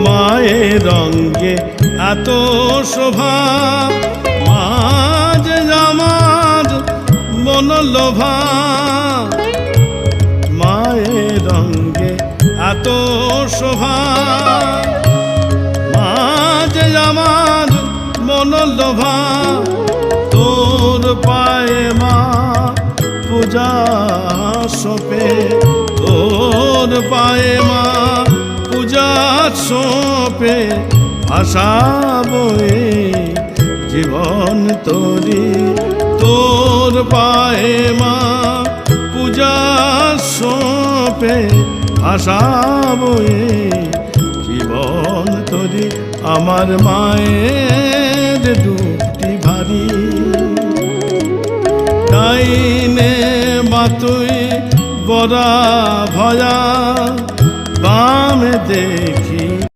মায়ের রঙ্গে এত শোভা, মাঝে আমার মন লোভা। মায়ের রঙ্গে এত শোভা, মাঝে আমার মন লোভা। তোর পায়ে মা পূজা সোপে, তোর পায়ে মা পূজা সোপে। ভাসাবো এই জীবন তোরি, তোর পায়ে মা পূজা সোপে। ভাসাবো এই জীবন তোরি। আমার মায়ের রূপটি ভারী, ডাইনে বাতুই বরা ভয়া, বামে দেখ